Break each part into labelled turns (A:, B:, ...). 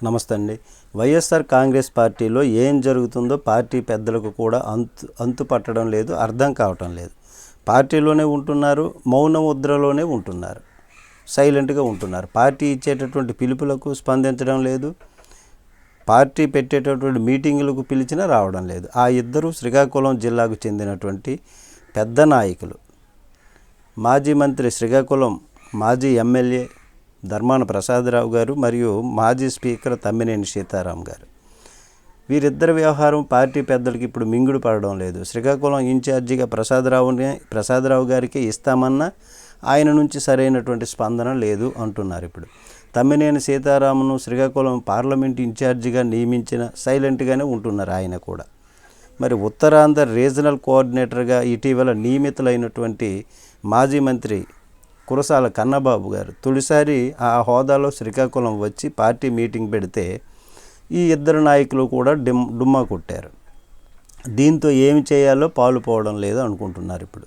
A: నమస్తే అండి. వైఎస్ఆర్ కాంగ్రెస్ పార్టీలో ఏం జరుగుతుందో పార్టీ పెద్దలకు కూడా అంతు పట్టడం లేదు, అర్థం కావటం లేదు. పార్టీలోనే ఉంటున్నారు, మౌన ముద్రలోనే ఉంటున్నారు, సైలెంట్గా ఉంటున్నారు. పార్టీ ఇచ్చేటటువంటి పిలుపులకు స్పందించడం లేదు, పార్టీ పెట్టేటటువంటి మీటింగులకు పిలిచినా రావడం లేదు. ఆ ఇద్దరు శ్రీకాకుళం జిల్లాకు చెందినటువంటి పెద్ద నాయకులు, మాజీ మంత్రి శ్రీకాకుళం మాజీ ఎమ్మెల్యే ధర్మాన ప్రసాదరావు గారు మరియు మాజీ స్పీకర్ తమ్మినేని సీతారాం గారు. వీరిద్దరి వ్యవహారం పార్టీ పెద్దలకి ఇప్పుడు మింగుడు పడడం లేదు. శ్రీకాకుళం ఇన్ఛార్జిగా ప్రసాదరావు గారికి ఇస్తామన్నా ఆయన నుంచి సరైనటువంటి స్పందన లేదు అంటున్నారు. ఇప్పుడు తమ్మినేని సీతారామును శ్రీకాకుళం పార్లమెంట్ ఇన్ఛార్జిగా నియమించిన సైలెంట్గానే ఉంటున్నారు ఆయన కూడా. మరి ఉత్తరాంధ్ర రీజనల్ కోఆర్డినేటర్గా ఇటీవల నియమితులైనటువంటి మాజీ మంత్రి కురసాల కన్నబాబు గారు తొలిసారి ఆ హోదాలో శ్రీకాకుళం వచ్చి పార్టీ మీటింగ్ పెడితే ఈ ఇద్దరు నాయకులు కూడా డుమ్మా కొట్టారు. దీంతో ఏమి చేయాలో పాలుపోవడం లేదు అనుకుంటున్నారు. ఇప్పుడు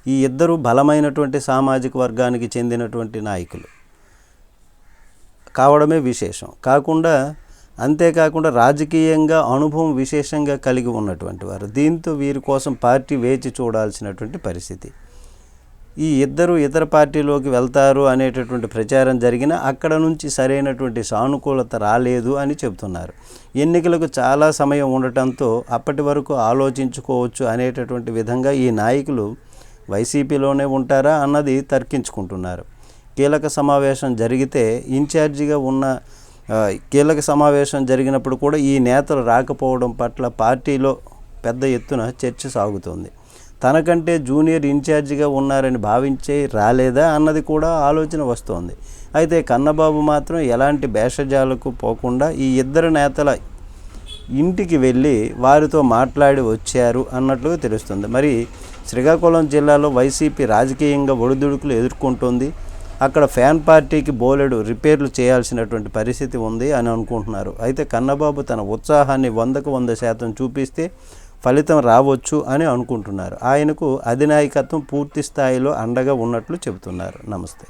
A: ఈ ఇద్దరు బలమైనటువంటి సామాజిక వర్గానికి చెందినటువంటి నాయకులు కావడమే విశేషం. అంతేకాకుండా రాజకీయంగా అనుభవం విశేషంగా కలిగి ఉన్నటువంటి వారు. దీంతో వీరి కోసం పార్టీ వేచి చూడాల్సినటువంటి పరిస్థితి. ఈ ఇద్దరు ఇతర పార్టీలోకి వెళ్తారు అనేటటువంటి ప్రచారం జరిగినా అక్కడ నుంచి సరైనటువంటి సానుకూలత రాలేదు అని చెబుతున్నారు. ఎన్నికలకు చాలా సమయం ఉండటంతో అప్పటి వరకు ఆలోచించుకోవచ్చు అనేటటువంటి విధంగా ఈ నాయకులు వైసీపీలోనే ఉంటారా అన్నది తర్కించుకుంటున్నారు. కీలక సమావేశం జరిగినప్పుడు కూడా ఈ నేతలు రాకపోవడం పట్ల పార్టీలో పెద్ద ఎత్తున చర్చ సాగుతోంది. తనకంటే జూనియర్ ఇన్ఛార్జిగా ఉన్నారని భావించే రాలేదా అన్నది కూడా ఆలోచన వస్తోంది. అయితే కన్నబాబు మాత్రం ఎలాంటి భేషజాలకు పోకుండా ఈ ఇద్దరు నేతల ఇంటికి వెళ్ళి వారితో మాట్లాడి వచ్చారు అన్నట్లుగా తెలుస్తుంది. మరి శ్రీకాకుళం జిల్లాలో వైసీపీ రాజకీయంగా ఒడిదుడుకులు ఎదుర్కొంటుంది. అక్కడ ఫ్యాన్ పార్టీకి బోలెడు రిపేర్లు చేయాల్సినటువంటి పరిస్థితి ఉంది అని అనుకుంటున్నారు. అయితే కన్నబాబు తన ఉత్సాహాన్ని 100కు 100% చూపిస్తే ఫలితం రావచ్చు అని అనుకుంటున్నారు. ఆయనకు అధినాయకత్వం పూర్తి స్థాయిలో అండగా ఉన్నట్లు చెబుతున్నారు. నమస్తే.